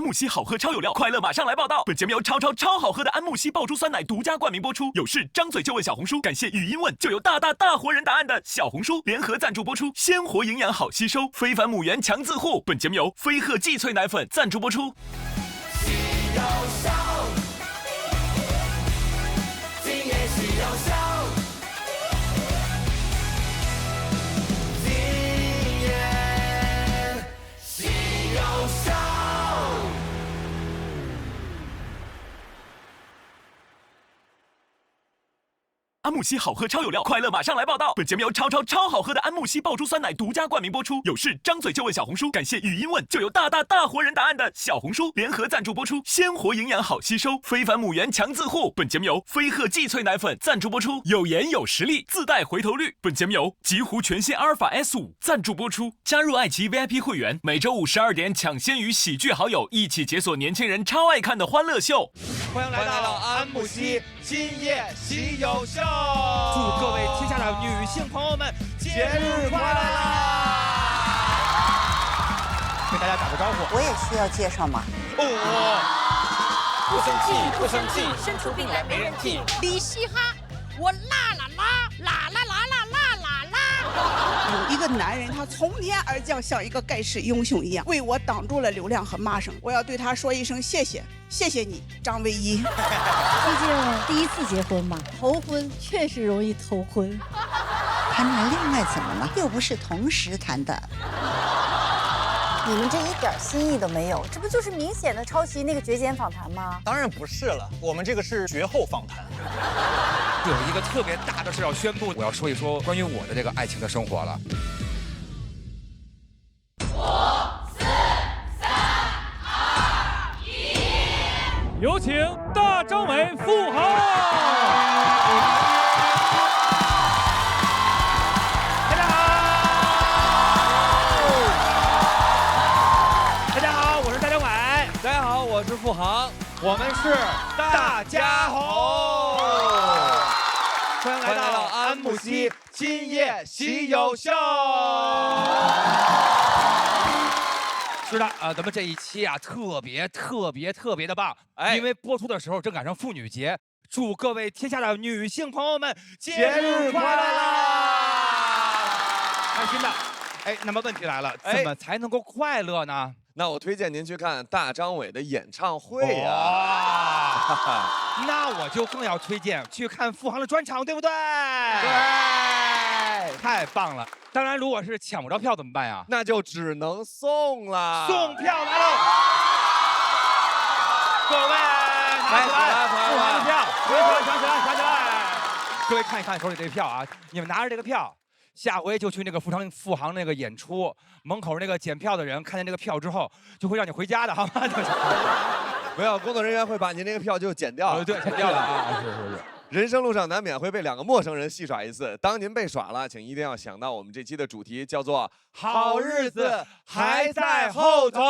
慕希好喝超有料，快乐马上来报道。本节目由超好喝的安慕希爆珠酸奶独家冠名播出。有事张嘴就问小红书，感谢语音问就有大活人答案的小红书联合赞助播出。鲜活营养好吸收，非凡母源强自护。本节目由飞鹤荠萃奶粉赞助播出。喜又笑，今夜喜又笑。 安慕希好喝超有料，快乐马上来报道。本节目由超好喝的安慕希爆珠酸奶独家冠名播出。有事张嘴就问小红书，感谢语音问就有大活人答案的小红书联合赞助播出。鲜活营养好吸收，非凡母源强自护。本节目由飞鹤荠萃奶粉赞助播出。有颜有实力，自带回头率。本节目由极狐全新阿尔法 S5赞助播出。加入爱奇艺 VIP 会员，每周5 12点抢先与喜剧好友一起解锁年轻人超爱看的欢乐秀。欢迎来到安慕希今夜喜有笑。 祝各位天下的女性朋友们节日快乐啦！给大家打个招呼。我也需要介绍吗？不生气，生出病来没人替。李嘻哈，我啦啦啦啦啦啦啦啦啦啦。有一个男人，他从天而降，像一个盖世英雄一样，为我挡住了流量和骂声。我要对他说一声谢谢，谢谢你，张唯一。毕竟第一次结婚嘛，头婚确实容易头婚。谈恋爱怎么了？又不是同时谈的。你们这一点新意都没有，这不就是明显的抄袭那个绝剪访谈吗？当然不是了，我们这个是绝后访谈。有一个特别大的事要宣布，我要说一说关于我的这个爱情的生活了。5、4、3、2、1，有请大张伟、付航。 我是付航，我们是大家好，欢迎来到安慕希今夜喜有笑。是的咱们这一期啊特别的棒，因为播出的时候正赶上妇女节，祝各位天下的女性朋友们节日快乐啦！开心的。那么问题来了，怎么才能够快乐呢？ 那我推荐您去看大张伟的演唱会呀。那我就更要推荐去看付航的专场，对不对？对，太棒了。当然，如果是抢不着票怎么办呀？那就只能送了。送票来喽！各位拿起来，付航的票，抢起来！各位看一看手里这票啊，你们拿着这个票。 下回就去那个付航那个演出门口那个检票的人，看见这个票之后，就会让你回家的，好吗？没有，工作人员会把您那个票就剪掉了。对，剪掉了啊！是。人生路上难免会被2个陌生人戏耍一次，当您被耍了，请一定要想到我们这期的主题叫做“好日子还在后头”。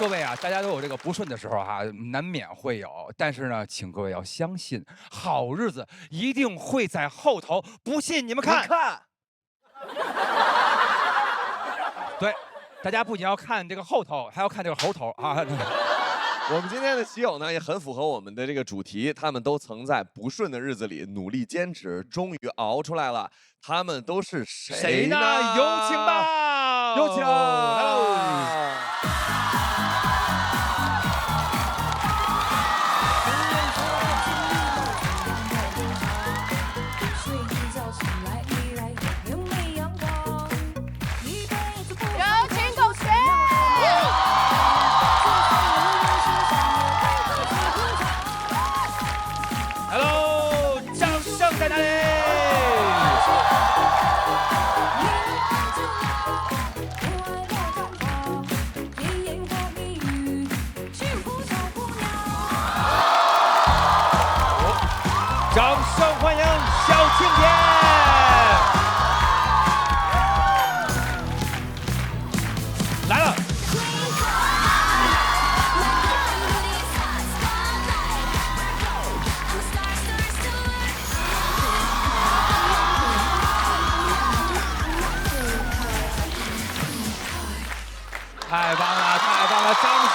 各位啊，大家都有这个不顺的时候哈，难免会有。但是呢，请各位要相信，好日子一定会在后头。不信你们看。对，大家不仅要看这个后头，还要看这个猴头啊。我们今天的喜友呢，也很符合我们的这个主题，他们都曾在不顺的日子里努力坚持，终于熬出来了。他们都是谁呢？有请吧，有请。 掌声欢迎小庆天！来了。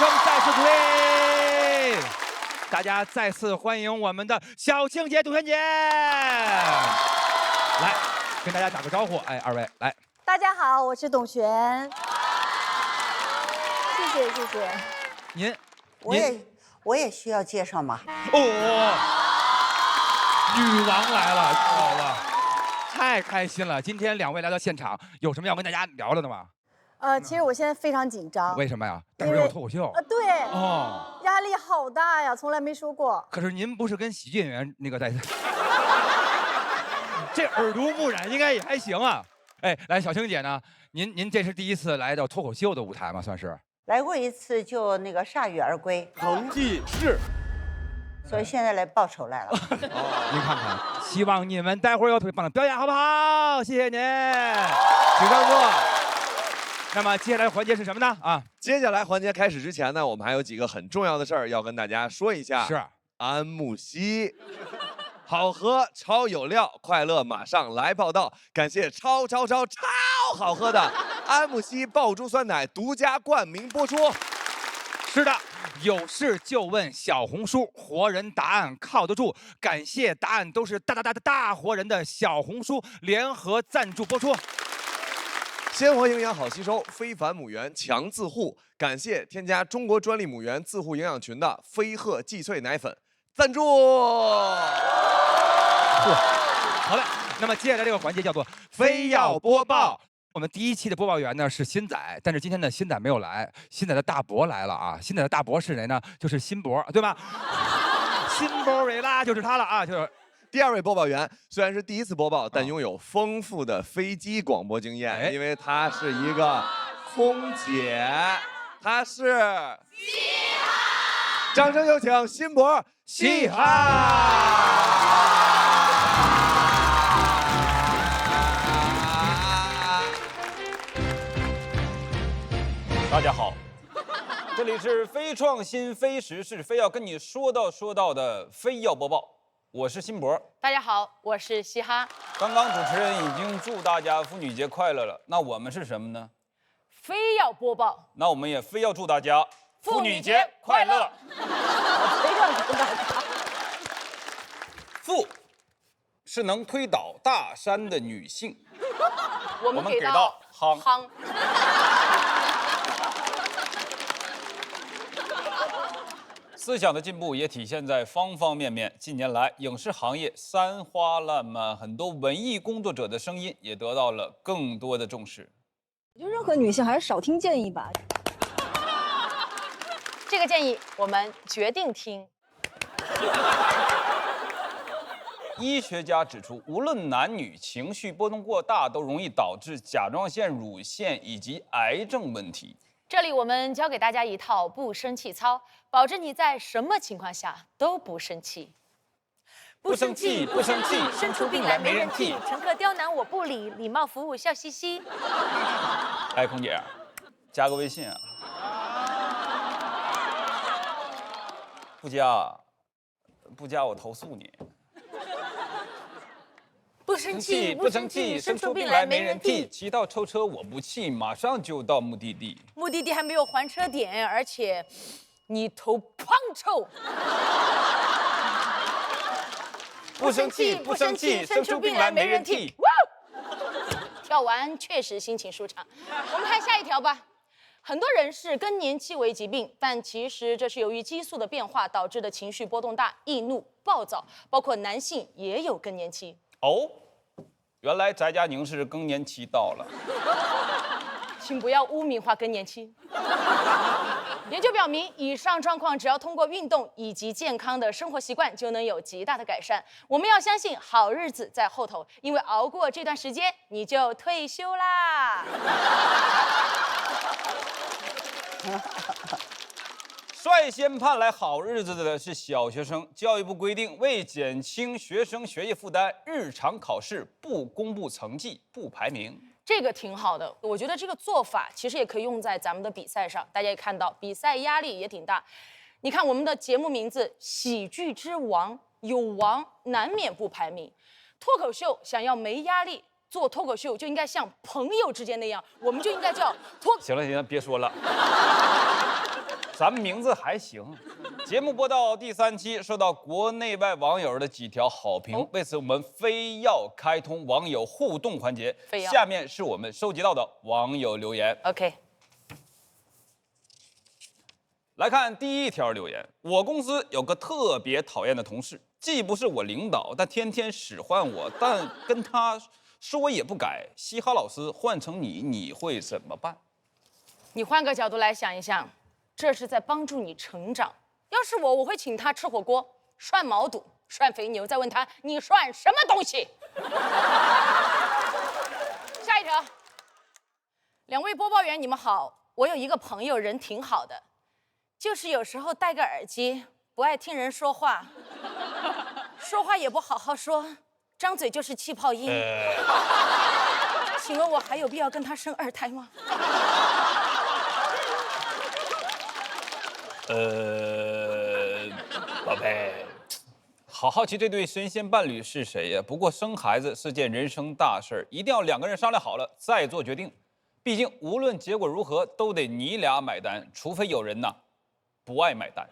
声再次鼓励。大家再次欢迎我们的小庆姐、董璇姐，来跟大家打个招呼。哎，二位来。大家好，我是董璇。谢谢谢谢。您，我也需要介绍吗？哦，女王来了，好了，太开心了！今天两位来到现场，有什么要跟大家聊的吗？其实我现在非常紧张。为什么呀？待会儿有脱口秀。对。哦。压力好大呀，从来没说过。可是您不是跟喜剧演员那个在？这耳濡目染应该也还行啊。哎，来，小青姐呢？您这是第一次来到脱口秀的舞台吗？算是。来过一次，就那个铩羽而归，成绩是。所以现在来报仇来了。您看看，希望你们待会儿有特别棒的表演，好不好？谢谢您，请上座。那么接下来的环节是什么呢？啊，接下来环节开始之前呢，我们还有几个很重要的事儿要跟大家说一下。是，安慕希，好喝超有料，快乐马上来报道！感谢超好喝的安慕希爆珠酸奶独家冠名播出。是的，有事就问小红书，活人答案靠得住。感谢答案都是大活人的小红书联合赞助播出。鲜活营养好吸收，非凡母园强自护。感谢添加中国专利母园自护营养群的飞鹤季萃奶粉赞助。好嘞，那么接下来这个环节叫做非要播报。我们第一期的播报员呢是新仔，但是今天呢新仔没有来，新仔的大伯来了啊！新仔的大伯是谁呢？就是辛博，对吧？辛博维拉就是他了啊！就是第二位播报员，虽然是第一次播报，但拥有丰富的飞机广播经验，因为他是一个空姐，他是嘻哈。掌声有请辛博嘻哈。大家好，这里是非创新、非时事、非要跟你说到的非要播报，我是辛博。大家好，我是嘻哈。刚刚主持人已经祝大家妇女节快乐了，那我们是什么呢？非要播报，那我们也非要祝大家妇女节快乐。非要祝大家。妇是能推倒大山的女性，我们给到夯。思想的进步也体现在方方面面。近年来，影视行业三花烂漫，很多文艺工作者的声音也得到了更多的重视。我觉得任何女性还是少听建议吧。这个建议我们决定听。医学家指出，无论男女，情绪波动过大都容易导致甲状腺、乳腺以及癌症问题。这里我们教给大家一套不生气操，保证你在什么情况下都不生气。不生气，不生气，生出病来没人替，乘客刁难我不理，礼貌服务笑嘻嘻。哎，空姐，加个微信啊。不加我投诉你。不生气，不生气，生出病来没人替。骑到臭车我不气，马上就到目的地。目的地还没有还车点，而且你头胖臭。不生气，不生气，生出病来没人替。跳完确实心情舒畅。我们看下一条吧。很多人视更年期为疾病，但其实这是由于激素的变化导致的情绪波动大、易怒、暴躁，包括男性也有更年期。哦，原来翟佳宁是更年期到了。请不要污名化更年期。研究表明，以上状况只要通过运动以及健康的生活习惯，就能有极大的改善。我们要相信好日子在后头，因为熬过这段时间，你就退休啦。率先盼来好日子的是小学生。教育部规定，为减轻学生学业负担，日常考试不公布成绩、不排名。这个挺好的，我觉得这个做法其实也可以用在咱们的比赛上。大家也看到，比赛压力也挺大。你看我们的节目名字《喜剧之王》，有王难免不排名。脱口秀想要没压力，做脱口秀就应该像朋友之间那样，我们就应该叫脱。行了，别说了。咱名字还行。节目播到第3期，受到国内外网友的几条好评，为此我们非要开通网友互动环节。下面是我们收集到的网友留言。OK。来看第1条留言，我公司有个特别讨厌的同事，既不是我领导，但天天使唤我，但跟他说也不改。嘻哈老师，换成你会怎么办？你换个角度来想一想，这是在帮助你成长。要是我会请他吃火锅，涮毛肚，涮肥牛，再问他你涮什么东西？下一条，2位播报员你们好，我有一个朋友人挺好的。就是有时候戴个耳机，不爱听人说话，说话也不好好说，张嘴就是气泡音。请问我还有必要跟他生2胎吗？宝贝，好好奇这对神仙伴侣是谁呀？不过生孩子是件人生大事儿，一定要2个人商量好了再做决定。毕竟无论结果如何，都得你俩买单，除非有人呐。不爱买单。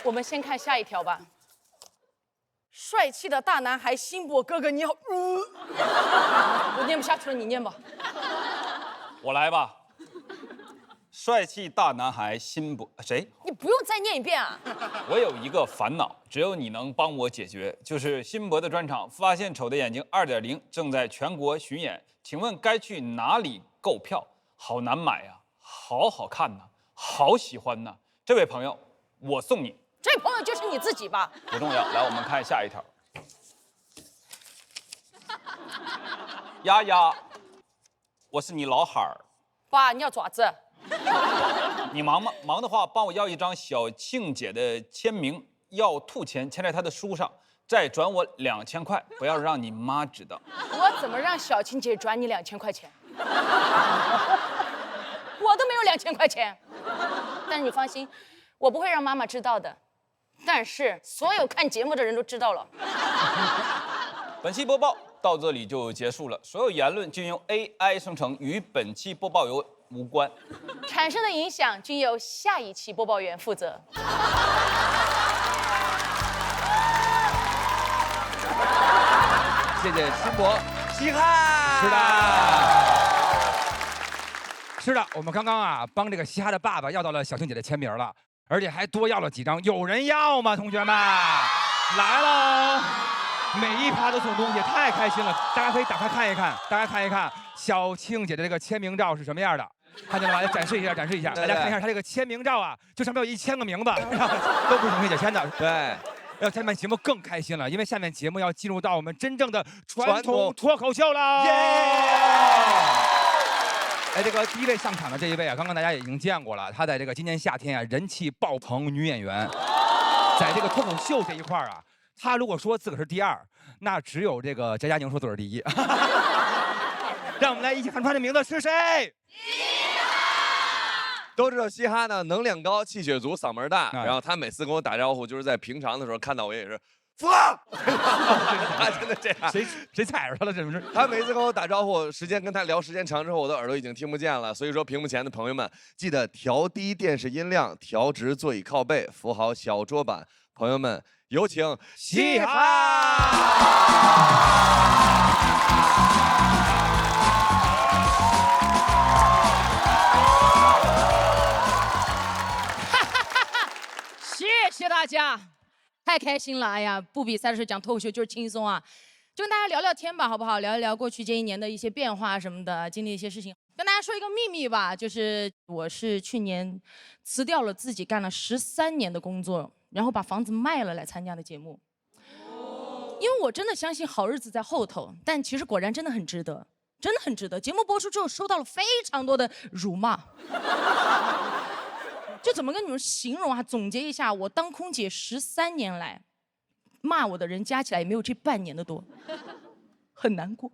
我们先看下一条吧。帅气的大男孩辛博哥哥你好，我念不下去了，你念吧。我来吧。帅气大男孩辛博，谁？你不用再念一遍啊。我有一个烦恼，只有你能帮我解决，就是辛博的专场《发现丑的眼睛2.0》正在全国巡演，请问该去哪里购票？好难买呀，好好看呐，好喜欢呐！这位朋友，我送你。这朋友就是你自己吧？不重要，来，我们看下一条。丫丫，我是你老汉儿。爸，你要爪子？你忙吗？忙的话，帮我要一张小庆姐的签名，要吐钱签在她的书上，再转我2000块，不要让你妈知道。我怎么让小庆姐转你2000块钱？我都没有2000块钱。但是你放心，我不会让妈妈知道的。但是所有看节目的人都知道了。本期播报到这里就结束了，所有言论均由 AI 生成，与本期播报员无关，产生的影响均由下一期播报员负责。谢谢辛博，嘻哈。是的，我们刚刚啊帮这个嘻哈的爸爸要到了小庆姐的签名了，而且还多要了几张，有人要吗？同学们，来喽！每一趴都送东西，太开心了！大家可以打开看一看，大家看一看小庆姐的这个签名照是什么样的，看见了吗？展示一下，展示一下，大家看一下她这个签名照啊，就上面有1000个名字，都不是小庆姐签的。对。要下面节目更开心了，因为下面节目要进入到我们真正的传统脱口秀了。哎，这个第一位上场的这一位啊，刚刚大家也已经见过了，她在这个今年夏天啊人气爆棚女演员，在这个脱口秀这一块啊，她如果说自个儿是第2，那只有这个翟佳宁说自个儿第1。让我们来一起喊出她的名字是谁？都知道嘻哈呢，能量高，气血足，嗓门大。然后他每次跟我打招呼，就是在平常的时候看到我也是，富哥，他真的这样。谁踩着他了？这不是？他每次跟我打招呼，时间跟他聊时间长之后，我的耳朵已经听不见了。所以说，屏幕前的朋友们，记得调低电视音量，调直座椅靠背，扶好小桌板。朋友们，有请嘻哈。谢谢大家，太开心了！哎呀，不比赛的时候讲脱口秀就是轻松啊，就跟大家聊聊天吧，好不好？聊一聊过去这1年的一些变化什么的，经历一些事情。跟大家说一个秘密吧，就是我是去年辞掉了自己干了13年的工作，然后把房子卖了来参加的节目。因为我真的相信好日子在后头，但其实果然真的很值得，真的很值得。节目播出之后收到了非常多的辱骂。就怎么跟你们形容啊？总结一下，我当空姐13年来，骂我的人加起来也没有这半年的多，很难过，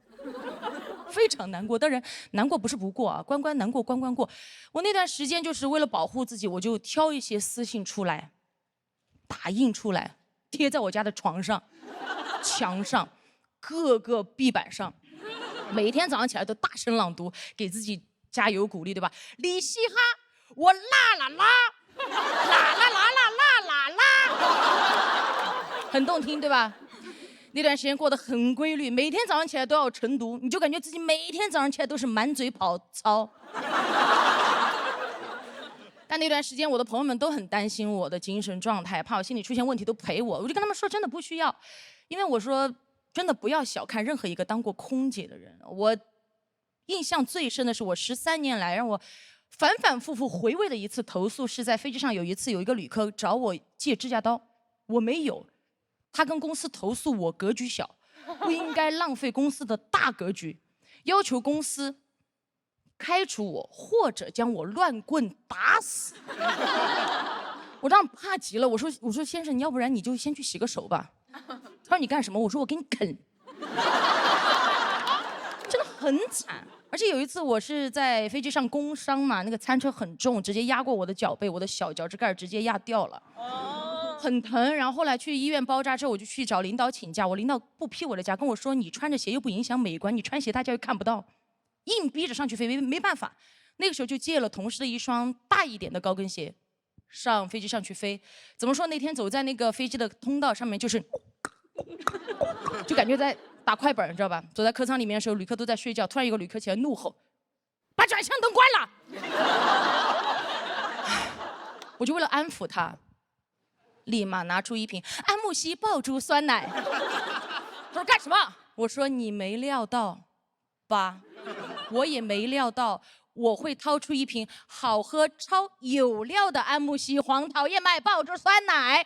非常难过。当然，难过不是不过啊，关关难过关关过。我那段时间就是为了保护自己，我就挑一些私信出来，打印出来，贴在我家的床上、墙上、各个壁板上。每天早上起来都大声朗读，给自己加油鼓励，对吧？李希哈，我啦啦啦，啦啦啦啦啦啦啦，很动听，对吧？那段时间过得很规律，每天早上起来都要晨读，你就感觉自己每天早上起来都是满嘴跑操。但那段时间，我的朋友们都很担心我的精神状态，怕我心理出现问题，都陪我。我就跟他们说，真的不需要，因为我说，真的不要小看任何一个当过空姐的人。我印象最深的是，我13年来让我反反复复回味的一次投诉，是在飞机上有一次有一个旅客找我借指甲刀，我没有，他跟公司投诉我格局小，不应该浪费公司的大格局，要求公司开除我，或者将我乱棍打死。我当时怕极了，我说先生，你要不然你就先去洗个手吧。他说你干什么？我说我给你啃。真的很惨。而且有一次我是在飞机上工伤嘛，那个餐车很重，直接压过我的脚背，我的小脚趾盖直接压掉了。很疼，然后后来去医院包扎之后，我就去找领导请假，我领导不批我的假，跟我说你穿着鞋又不影响美观，你穿鞋大家又看不到。硬逼着上去飞，没办法，那个时候就借了同事的一双大一点的高跟鞋，上飞机上去飞。怎么说？那天走在那个飞机的通道上面，就感觉在打快本，你知道吧？走在客舱里面的时候，旅客都在睡觉，突然有个旅客起来怒吼：“把转向灯关了！”我就为了安抚他，立马拿出一瓶安慕希爆珠酸奶。他说干什么？我说你没料到吧？我也没料到我会掏出一瓶好喝超有料的安慕希黄桃燕麦爆珠酸奶。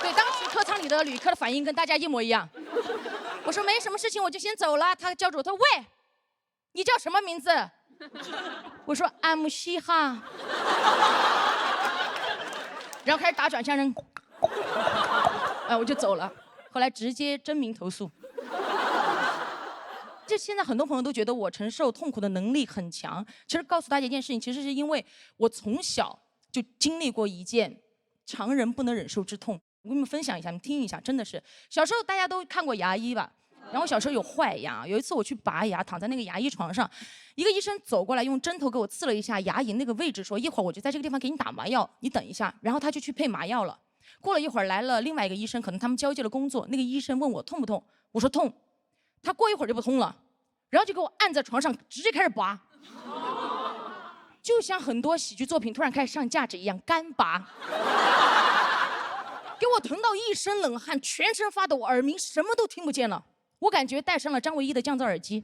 对，当时客舱里的旅客的反应跟大家一模一样。我说没什么事情，我就先走了。他叫住我，他说喂，你叫什么名字？我说安慕希哈。然后开始打转向灯，我就走了。后来直接真名投诉。这现在很多朋友都觉得我承受痛苦的能力很强，其实告诉大家一件事情，其实是因为我从小就经历过一件常人不能忍受之痛。我跟你们分享一下，你们听一下，真的是小时候大家都看过牙医吧？然后我小时候有坏牙，有一次我去拔牙，躺在那个牙医床上，一个医生走过来，用针头给我刺了一下牙龈那个位置，说一会儿我就在这个地方给你打麻药，你等一下。然后他就去配麻药了。过了一会儿来了另外一个医生，可能他们交接了工作，那个医生问我痛不痛，我说痛。他过一会儿就不通了，然后就给我按在床上，直接开始拔，就像很多喜剧作品突然开始上价值一样，干拔，给我疼到一身冷汗，全身发抖，我耳鸣什么都听不见了，我感觉戴上了张唯一的降噪耳机。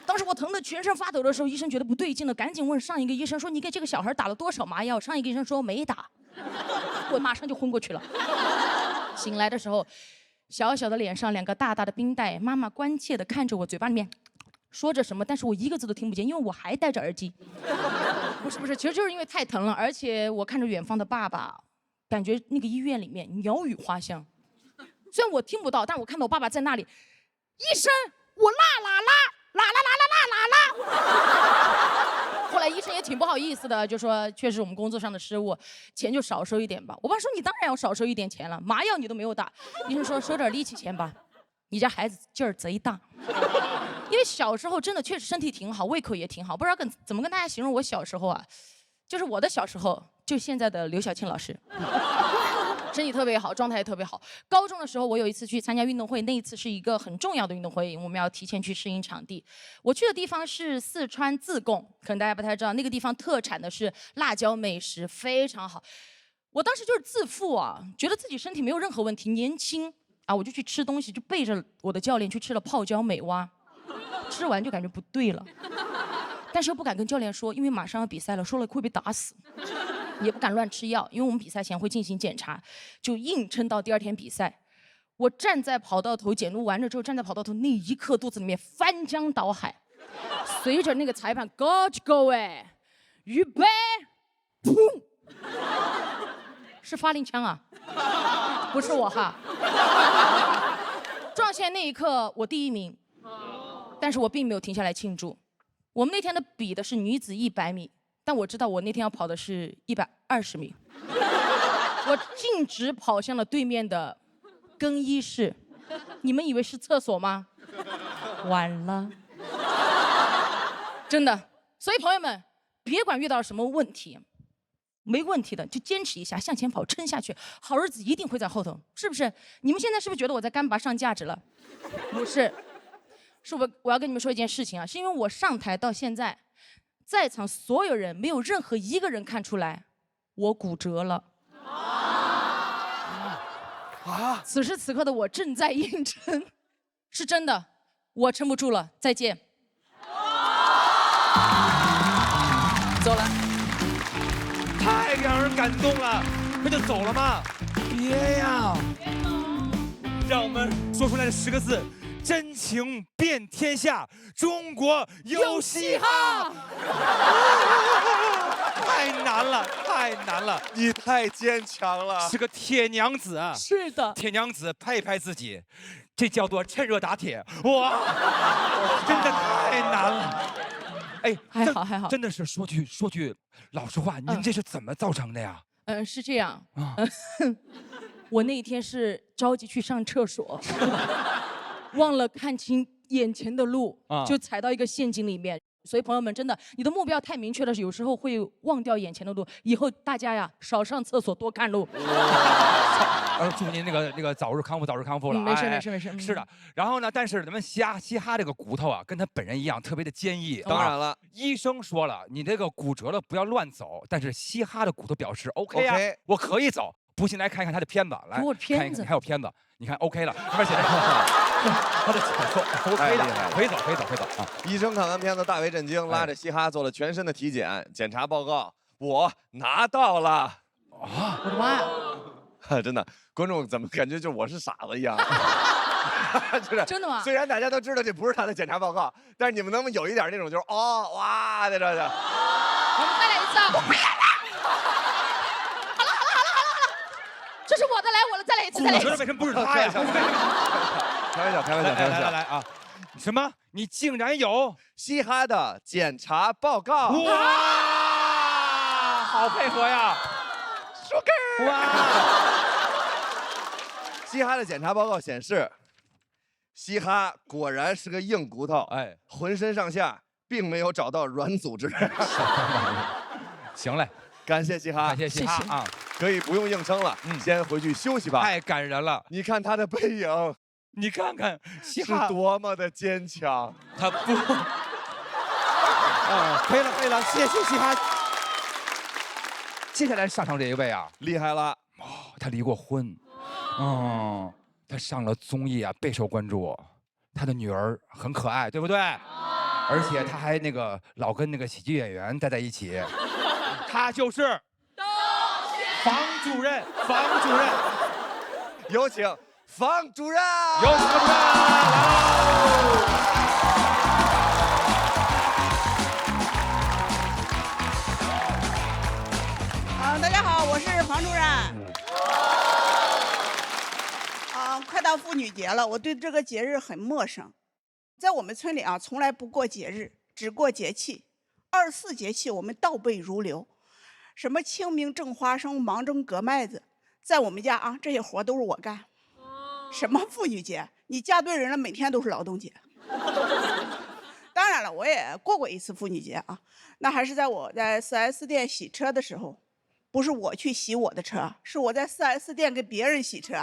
当时我疼得全身发抖的时候，医生觉得不对劲了，赶紧问上一个医生说：“你给这个小孩打了多少麻药？”上一个医生说：“没打。”我马上就昏过去了。醒来的时候，小小的脸上2个大大的冰袋，妈妈关切地看着我，嘴巴里面说着什么，但是我一个字都听不见，因为我还戴着耳机。不是，其实就是因为太疼了，而且我看着远方的爸爸，感觉那个医院里面鸟语花香。虽然我听不到，但我看到我爸爸在那里，医生，我啦啦啦啦啦啦啦啦啦。后来医生也挺不好意思的，就说确实我们工作上的失误，钱就少收一点吧。我爸说你当然要少收一点钱了，麻药你都没有打。医生说收点力气钱吧，你家孩子劲儿贼大。因为小时候真的确实身体挺好，胃口也挺好，不知道怎么跟大家形容我小时候啊，就是我的小时候，就现在的刘晓庆老师。身体特别好，状态也特别好。高中的时候，我有一次去参加运动会，那一次是一个很重要的运动会，我们要提前去适应场地。我去的地方是四川自贡，可能大家不太知道，那个地方特产的是辣椒美食，非常好。我当时就是自负啊，觉得自己身体没有任何问题，年轻啊，我就去吃东西，就背着我的教练去吃了泡椒美蛙，吃完就感觉不对了，但是又不敢跟教练说，因为马上要比赛了，说了会被打死。也不敢乱吃药，因为我们比赛前会进行检查，就硬撑到第2天比赛。我站在跑道头，检录完了之后，站在跑道头那一刻，肚子里面翻江倒海。随着那个裁判 Go to go 预备，砰，是发令枪啊，不是我哈。撞线那一刻，我第1名，但是我并没有停下来庆祝。我们那天比的是女子100米。但我知道我那天要跑的是120米，我径直跑向了对面的更衣室，你们以为是厕所吗？完了，真的。所以朋友们，别管遇到什么问题，没问题的就坚持一下，向前跑，撑下去，好日子一定会在后头，是不是？你们现在是不是觉得我在干拔上价值了？不是，是我要跟你们说一件事情啊，是因为我上台到现在，在场所有人没有任何一个人看出来我骨折了。啊！此时此刻的我正在硬撑，是真的，我撑不住了，再见。走了。太让人感动了，那就走了吗？别呀！让我们说出来这10个字：真情遍天下，中国有嘻哈。太难了，太难了！你太坚强了，是个铁娘子啊！是的，铁娘子拍一拍自己，这叫做趁热打铁。哇，真的太难了。哎，还好还好，真的是说句老实话，您这是怎么造成的呀？是这样啊，我那一天是着急去上厕所，忘了看清眼前的路，就踩到一个陷阱里面。所以朋友们，真的，你的目标太明确了，有时候会忘掉眼前的路。以后大家呀，少上厕所，多看路。祝您那个早日康复，早日康复了。没事没事没事。是的，然后呢，但是咱们嘻哈这个骨头啊，跟他本人一样，特别的坚毅。当然了，医生说了，你这个骨折了不要乱走，但是嘻哈的骨头表示 OK 啊，我可以走。不信来看一看他的片子，来，我片子还有片子，你看 OK 了，上面写着他的解说 OK 了，可以走啊！医生看完片子大为震惊，拉着嘻哈做了全身的体检，检查报告我拿到了啊！我的妈呀！真的，观众怎么感觉就我是傻子一样？就是真的吗？虽然大家都知道这不是他的检查报告，但是你们能不能有一点那种就是哦哇的这个？我们再来一次啊！这是我的，来我的，再来一次，再来一次。为什么不是他呀？开玩笑，来啊！什么？你竟然有嘻哈的检查报告？哇，好配合呀！说根哇！嘻哈的检查报告显示，嘻哈果然是个硬骨头，浑身上下并没有找到软组织。行嘞，感谢嘻哈，感谢嘻哈啊！可以不用硬撑了，先回去休息吧。太感人了，你看他的背影，你看看嘻是哈多么的坚强。他不，可以了，谢谢嘻哈。接下来上场这一位啊，厉害了，他离过婚，他上了综艺啊，备受关注。他的女儿很可爱，对不对？而且他还老跟喜剧演员待在一起。他就是房主任，有请房主任，有请房主任大家好，我是房主任。快到妇女节了，我对这个节日很陌生。在我们村里啊，从来不过节日，只过节气。24节气我们倒背如流，什么清明正花生、芒种割麦子，在我们家啊，这些活都是我干。什么妇女节，你嫁对人了，每天都是劳动节。当然了，我也过一次妇女节啊，那还是我在4S店洗车的时候。不是我去洗我的车，是我在4S店给别人洗车，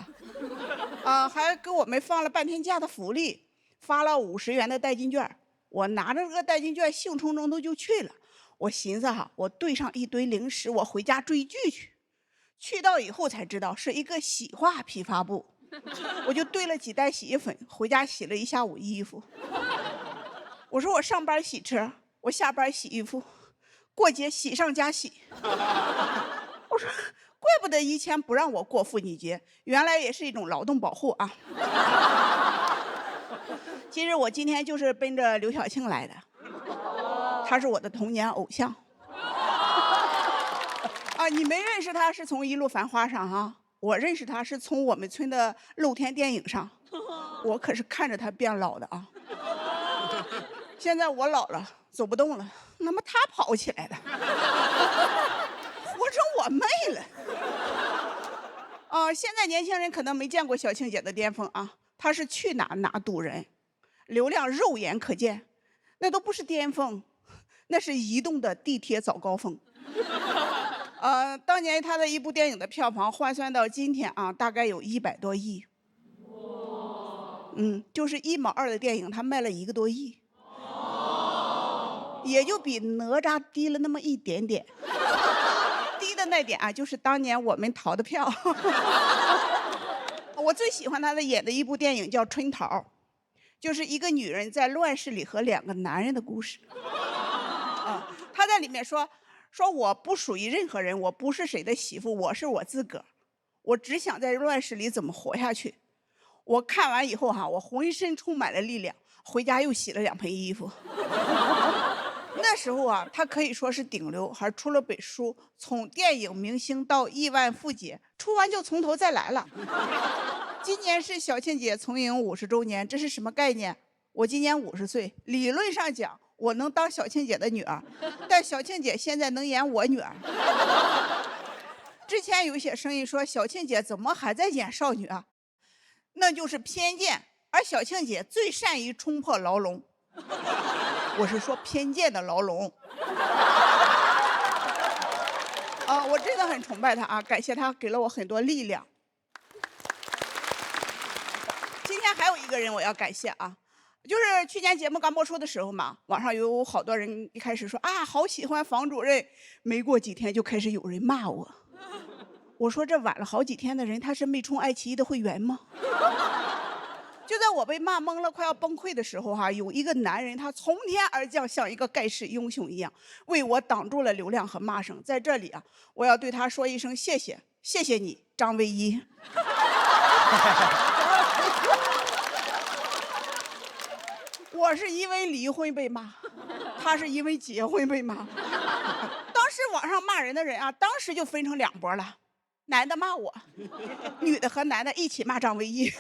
还给我们放了半天假的福利，发了50元的代金券。我拿着这个代金券兴冲冲的就去了。我寻思我兑上一堆零食，我回家追剧去。去到以后才知道是一个洗化批发部，我就兑了几袋洗衣粉，回家洗了一下午衣服。我说我上班洗车，我下班洗衣服，过节喜上加喜。我说，怪不得以前不让我过妇女节，原来也是一种劳动保护啊。其实我今天就是奔着刘晓庆来的，她是我的童年偶像。你没认识她是从《一路繁花》上哈，我认识她是从我们村的露天电影上，我可是看着她变老的啊。现在我老了，走不动了，那么她跑起来的。活成我妹了现在年轻人可能没见过小庆姐的巅峰啊，她是去哪堵人，流量肉眼可见，那都不是巅峰，那是移动的地铁早高峰。当年她的一部电影的票房换算到今天啊，大概有100多亿。就是1毛2的电影，她卖了1个多亿，也就比哪吒低了那么一点点。低的那点啊，就是当年我们淘的票。我最喜欢她的演的一部电影叫《春桃》，就是一个女人在乱世里和2个男人的故事。她在里面说我不属于任何人，我不是谁的媳妇，我是我自个儿，我只想在乱世里怎么活下去。我看完以后我浑身充满了力量，回家又洗了2盆衣服。那时候她可以说是顶流，还出了本书，从电影明星到亿万富姐，出完就从头再来了。今年是小庆姐从影50周年，这是什么概念？我今年50岁，理论上讲我能当小庆姐的女儿，但小庆姐现在能演我女儿。之前有些声音说小庆姐怎么还在演少女啊？那就是偏见，而小庆姐最善于冲破牢笼。我是说偏见的牢笼。我真的很崇拜她啊，感谢她给了我很多力量。今天还有一个人我要感谢啊，就是去年节目刚播出的时候嘛，网上有好多人一开始说好喜欢房主任，没过几天就开始有人骂我。我说这晚了好几天的人，他是没充爱奇艺的会员吗？就在我被骂懵了快要崩溃的时候有一个男人他从天而降，像一个盖世英雄一样，为我挡住了流量和骂声。在这里我要对他说一声谢谢，谢谢你张唯一。我是因为离婚被骂，他是因为结婚被骂。当时网上骂人的人当时就分成2波了，男的骂我，女的和男的一起骂张唯一。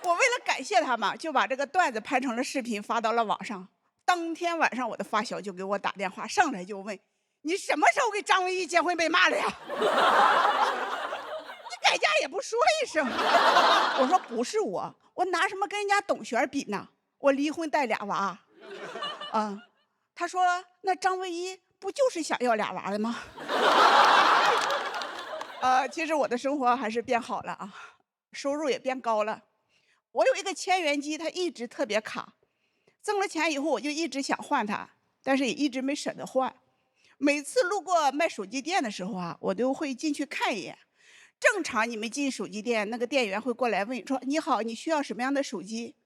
我为了感谢他嘛，就把这个段子拍成了视频发到了网上。当天晚上我的发小就给我打电话，上来就问你什么时候跟张唯一结婚被骂了呀？你改嫁也不说一声。我说不是我拿什么跟人家董璇比呢？我离婚带2娃。他说那张唯一不就是想要2娃的吗？其实我的生活还是变好了收入也变高了。我有一个千元机，它一直特别卡，挣了钱以后我就一直想换它，但是也一直没舍得换。每次路过卖手机店的时候我都会进去看一眼。正常你们进手机店，那个店员会过来问说你好，你需要什么样的手机？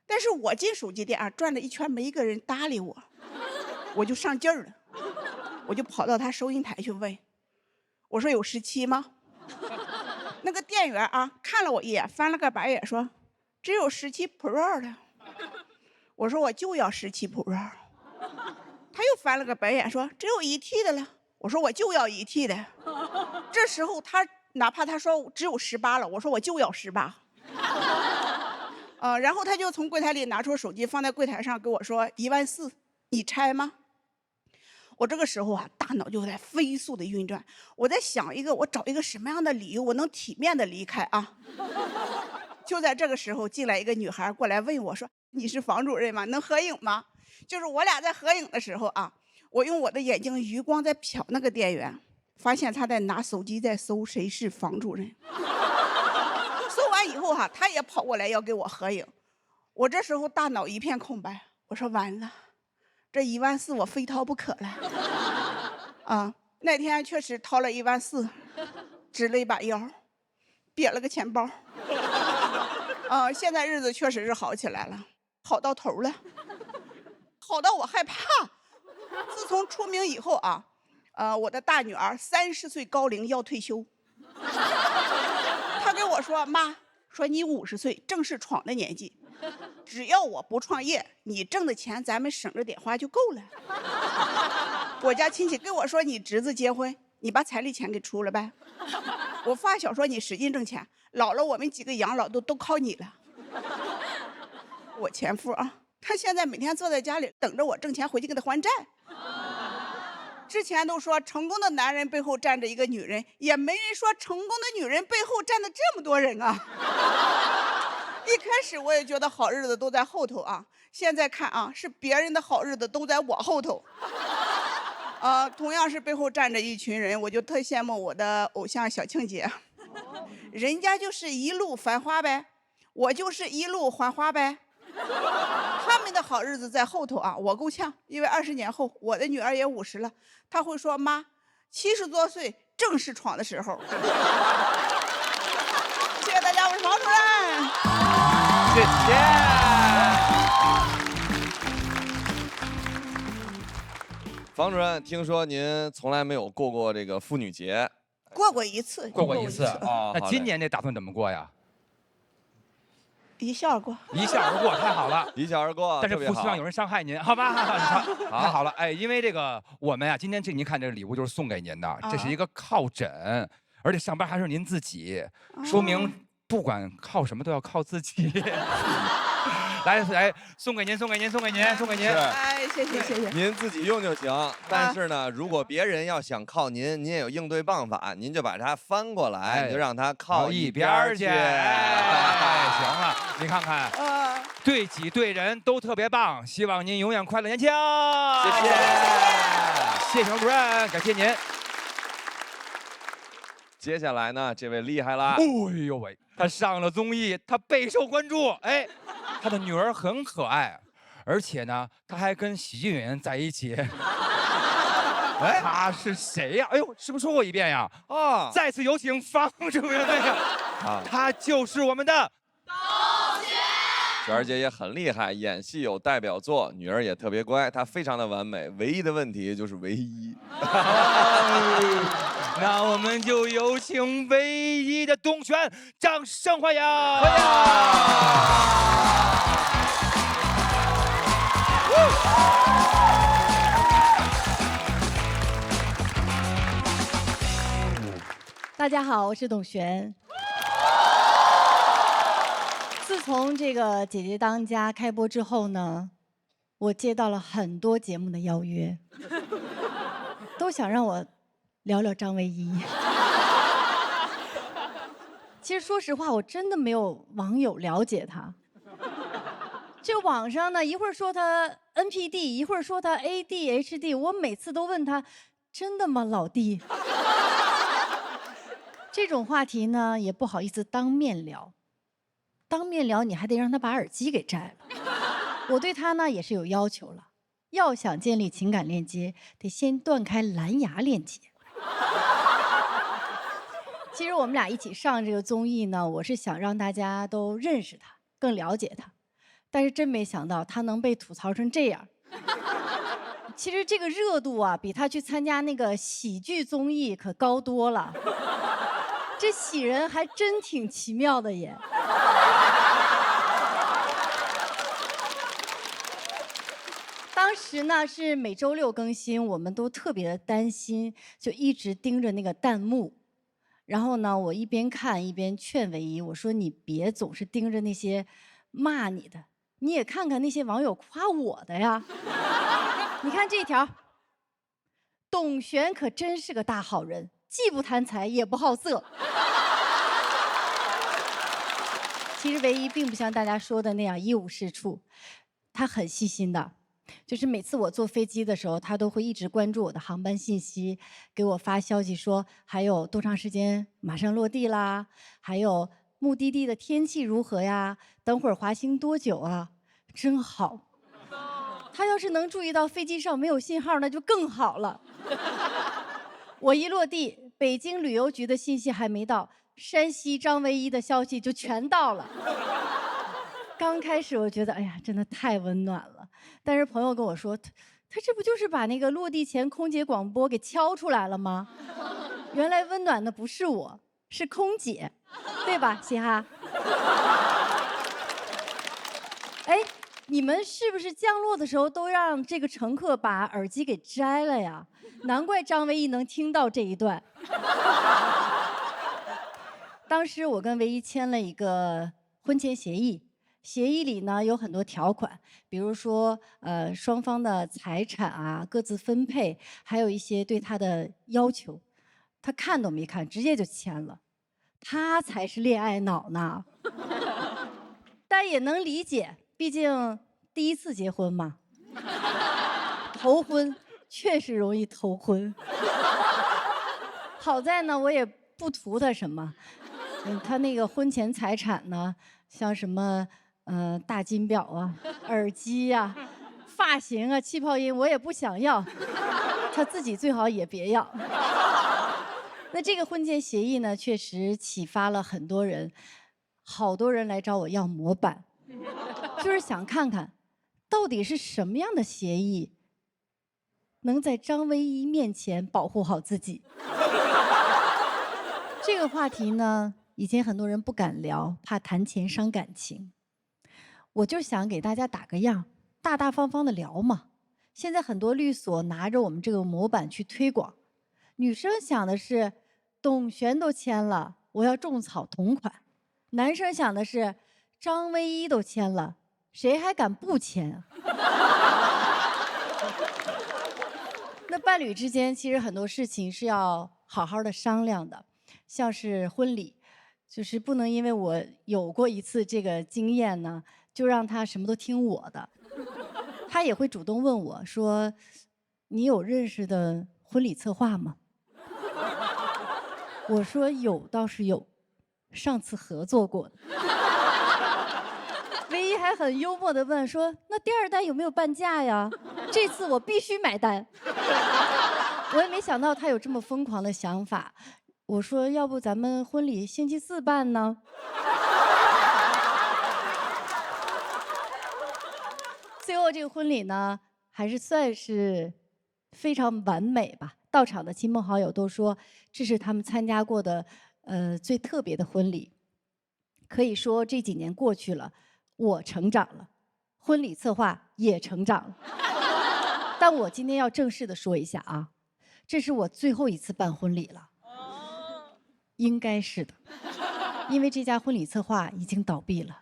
但是我进手机店转了一圈，没一个人搭理我，我就上劲儿了，我就跑到他收银台去问，我说有17吗？那个店员看了我一眼，翻了个白眼说只有17 Pro 的。我说我就要17 Pro。他又翻了个白眼说只有1T 的了。我说我就要1T 的。这时候他哪怕他说只有18了，我说我就要18。然后他就从柜台里拿出手机放在柜台上跟我说14000，你拆吗？我这个时候大脑就在飞速的运转，我在想我找一个什么样的理由我能体面的离开就在这个时候进来一个女孩过来问我说你是房主任吗？能合影吗？就是我俩在合影的时候我用我的眼睛余光在瞟那个店员，发现他在拿手机在搜谁是房主任。搜完以后他也跑过来要给我合影。我这时候大脑一片空白，我说完了，这14000我非掏不可了。那天确实掏了14000，直了一把腰，瘪了个钱包。现在日子确实是好起来了，好到头了，好到我害怕。自从出名以后我的大女儿30岁高龄要退休。她跟我说妈，说你50岁正是闯的年纪，只要我不创业，你挣的钱咱们省着点花就够了。我家亲戚跟我说你侄子结婚，你把彩礼钱给出了呗。我发小说你使劲挣钱，老了我们几个养老都靠你了。我前夫他现在每天坐在家里等着我挣钱回去给他还债。之前都说成功的男人背后站着一个女人，也没人说成功的女人背后站着这么多人啊。一开始我也觉得好日子都在后头啊，现在看啊，是别人的好日子都在我后头。同样是背后站着一群人，我就特羡慕我的偶像小庆姐，人家就是一路繁花呗，我就是一路还花呗。他们的好日子在后头啊，我够呛，因为20年后我的女儿也50了，她会说妈，70多岁正是闯的时候。谢谢大家，我是房主任。谢谢。房主任，听说您从来没有过过这个妇女节？过过一次。过过一次啊。那今年这打算怎么过呀？一笑而过，一笑而过，太好了，一笑而过。但是不希望有人伤害您，好吧？太好了，哎，因为这个我们呀，今天您看这个礼物就是送给您的，这是一个靠枕，而且上边还是您自己，说明不管靠什么都要靠自己。来，送给您。哎，谢谢。您自己用就行。但是呢，如果别人要想靠您，您也有应对办法，您就把它翻过来，你就让它靠一边去。哎，行了，您看看，对己对人都特别棒，希望您永远快乐年轻。谢谢房主任，感谢您。接下来呢，这位厉害啦！哎呦喂，他上了综艺，他备受关注。哎，他的女儿很可爱，而且呢，他还跟喜剧演员在一起。哎，他是谁呀？哎呦，是不是说过一遍呀？啊！再次有请房主任队长。他就是我们的璇儿姐也很厉害，演戏有代表作，女儿也特别乖，她非常的完美，唯一的问题就是唯一。那我们就有请唯一的董璇，掌声欢迎！大家好，我是董璇。自从这个《姐姐当家》开播之后呢，我接到了很多节目的邀约，都想让我聊聊张唯一。其实说实话，我真的没有网友了解他。这网上呢，一会儿说他 NPD， 一会儿说他 ADHD， 我每次都问他，真的吗，老弟？这种话题呢，也不好意思当面聊。当面聊，你还得让他把耳机给摘了。我对他呢也是有要求了，要想建立情感链接，得先断开蓝牙链接。其实我们俩一起上这个综艺呢，我是想让大家都认识他，更了解他。但是真没想到他能被吐槽成这样。其实这个热度啊，比他去参加那个喜剧综艺可高多了。这喜人还真挺奇妙的耶。当时呢是每周6更新，我们都特别的担心，就一直盯着那个弹幕。然后呢，我一边看一边劝唯一，我说你别总是盯着那些骂你的，你也看看那些网友夸我的呀。你看这条，董璇可真是个大好人，既不贪财也不好色。其实唯一并不像大家说的那样一无是处，他很细心的，就是每次我坐飞机的时候，他都会一直关注我的航班信息，给我发消息说还有多长时间马上落地啦，还有目的地的天气如何呀，等会儿滑行多久啊，真好。他要是能注意到飞机上没有信号，那就更好了。我一落地，北京旅游局的信息还没到，山西张唯一的消息就全到了。刚开始我觉得，哎呀，真的太温暖了。但是朋友跟我说，他这不就是把那个落地前空姐广播给敲出来了吗？原来温暖的不是我，是空姐，对吧，嘻哈？哎，你们是不是降落的时候都让这个乘客把耳机给摘了呀？难怪张唯一能听到这一段。当时我跟唯一签了一个婚前协议，协议里呢有很多条款，比如说双方的财产啊、各自分配，还有一些对他的要求，他看都没看，直接就签了。他才是恋爱脑呢，但也能理解，毕竟第一次结婚嘛，头婚确实容易头婚。好在呢，我也不图他什么，他那个婚前财产呢，像什么大金表啊、耳机呀、发型啊、气泡音，我也不想要，他自己最好也别要。那这个婚前协议呢，确实启发了很多人，好多人来找我要模板，就是想看看，到底是什么样的协议，能在张唯一面前保护好自己。这个话题呢，以前很多人不敢聊，怕谈钱伤感情。我就想给大家打个样，大大方方的聊嘛。现在很多律所拿着我们这个模板去推广。女生想的是，董璇都签了，我要种草同款；男生想的是，张唯一都签了，谁还敢不签？那伴侣之间其实很多事情是要好好的商量的，像是婚礼，就是不能因为我有过一次这个经验呢，就让他什么都听我的。他也会主动问我说：“你有认识的婚礼策划吗？”我说有，倒是有，上次合作过的。唯一还很幽默地问说：“那第二单有没有半价呀？这次我必须买单。”我也没想到他有这么疯狂的想法。我说：“要不咱们婚礼星期四办呢？”最后这个婚礼呢，还是算是非常完美吧。到场的亲朋好友都说，这是他们参加过的最特别的婚礼。可以说这几年过去了，我成长了，婚礼策划也成长了。但我今天要正式的说一下啊，这是我最后一次办婚礼了。应该是的，因为这家婚礼策划已经倒闭了。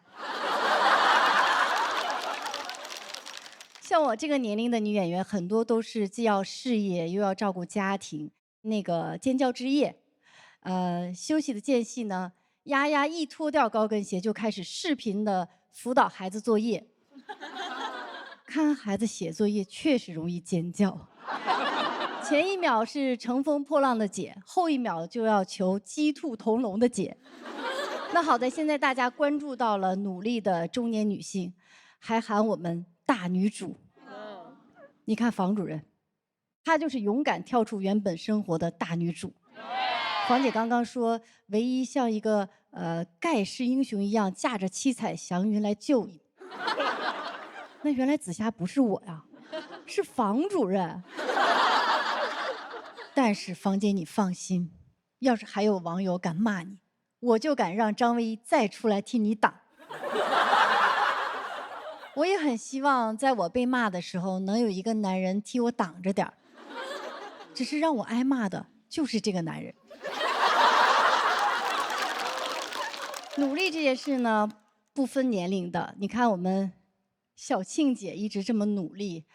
像我这个年龄的女演员，很多都是既要事业又要照顾家庭。那个尖叫之夜，休息的间隙呢，丫丫一脱掉高跟鞋就开始视频的辅导孩子作业。看孩子写作业确实容易尖叫，前一秒是乘风破浪的姐，后一秒就要求鸡兔同笼的姐。那好在现在大家关注到了努力的中年女性，还喊我们大女主。你看房主任，她就是勇敢跳出原本生活的大女主。黄姐刚刚说，唯一像一个盖世英雄一样，驾着七彩祥云来救你。那原来紫霞不是我呀，是房主任。但是房姐你放心，要是还有网友敢骂你，我就敢让张唯一再出来替你挡。我也很希望在我被骂的时候，能有一个男人替我挡着点儿。只是让我挨骂的就是这个男人。努力这件事呢，不分年龄的。你看我们小庆姐一直这么努力，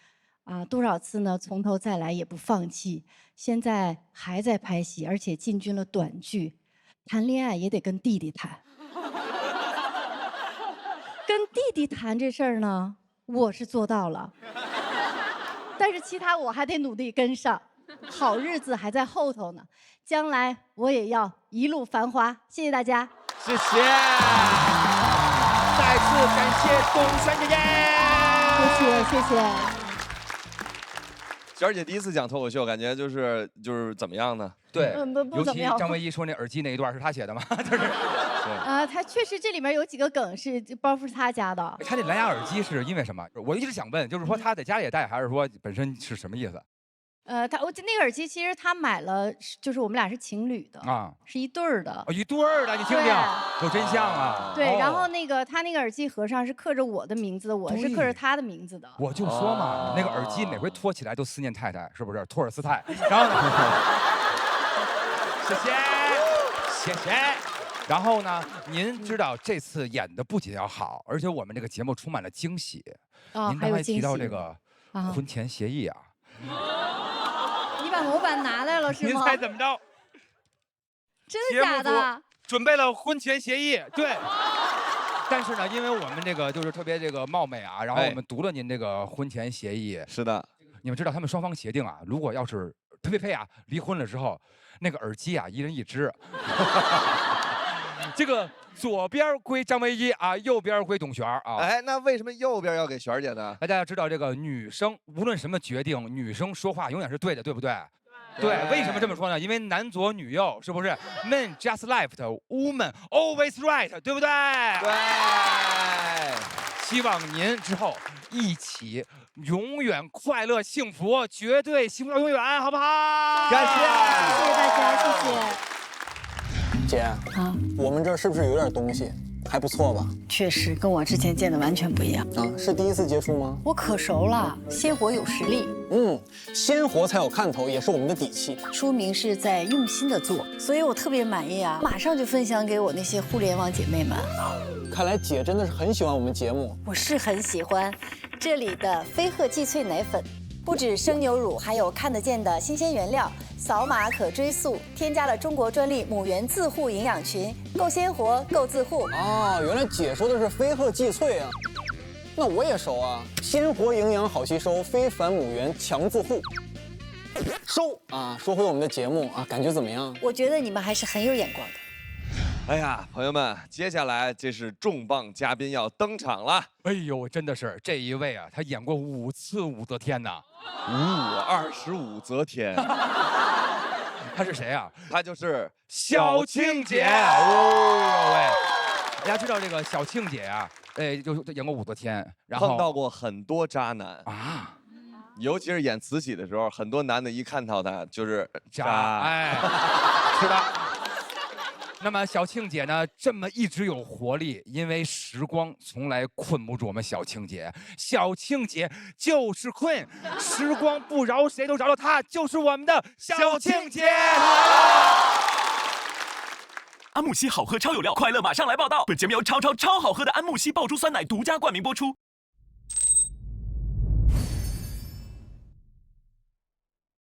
多少次呢？从头再来也不放弃。现在还在拍戏，而且进军了短剧。谈恋爱也得跟弟弟谈。跟弟弟谈这事儿呢，我是做到了，但是其他我还得努力跟上，好日子还在后头呢，将来我也要一路繁华。谢谢大家，谢谢，再次感谢董璇姐姐，谢谢。璇儿姐第一次讲脱口秀，感觉就是怎么样呢？对，不尤怎么样。其张唯一说那耳机那一段是他写的吗？就是他确实这里面有几个梗是包袱是他加的。他这蓝牙耳机是因为什么？我一直想问，就是说他在家里也戴，还是说本身是什么意思？那个耳机其实他买了，就是我们俩是情侣的啊，是一对儿的。哦，一对儿的，你听听，有真相啊！对，然后那个他那个耳机盒上是刻着我的名字的，我是刻着他的名字的。我就说嘛，那个耳机每回托起来都思念太太，是不是？托尔斯泰。然后呢？谢谢，谢谢。然后呢，您知道这次演的不仅要好，而且我们这个节目充满了惊喜。您刚才提到这个婚前协议啊，你把模板拿来了是吗？您猜怎么着？真的假的？准备了婚前协议，对。但是呢，因为我们这个就是特别这个冒昧啊，然后我们读了您这个婚前协议。是的。你们知道他们双方协定啊，如果要是呸啊离婚了之后，那个耳机啊一人一只。这个左边归张唯一啊，右边归董璇啊。哎，那为什么右边要给璇姐呢？大家要知道，这个女生无论什么决定，女生说话永远是对的，对不对？对，为什么这么说呢？因为男左女右，是不是 ？Men just left, woman always right， 对不对？对。希望您之后一起永远快乐幸福，绝对幸福到永远，好不好？感谢，谢谢大家，谢谢。姐啊，我们这儿是不是有点东西？还不错吧？确实跟我之前见的完全不一样啊，是第一次接触吗？我可熟了，鲜活有实力。鲜活才有看头，也是我们的底气。说明是在用心的做，所以我特别满意啊！马上就分享给我那些互联网姐妹们。看来姐真的是很喜欢我们节目。我是很喜欢这里的飞鹤荠萃奶粉，不止生牛乳，还有看得见的新鲜原料，扫码可追溯，添加了中国专利母源自护营养群，够鲜活，够自护。啊，原来姐说的是飞鹤荠萃啊，那我也熟啊，鲜活营养好吸收，非凡母源强自护。收啊！说回我们的节目啊，感觉怎么样？我觉得你们还是很有眼光的。哎呀，朋友们，接下来这是重磅嘉宾要登场了。哎呦，真的是这一位啊，他演过5次武则天呐，25武则天。他是谁啊？他就是小庆姐。哦喂，大家知道这个小庆姐啊，就演过武则天，然后碰到过很多渣男啊。尤其是演慈禧的时候，很多男的一看到她就是渣。哎，是的。那么小庆姐呢，这么一直有活力，因为时光从来困不住我们小庆姐。小庆姐就是困，时光不饶谁都饶了她，就是我们的小庆姐。安慕希好喝超有料，快乐马上来报道！本节目由超好喝的安慕希爆珠酸奶独家冠名播出。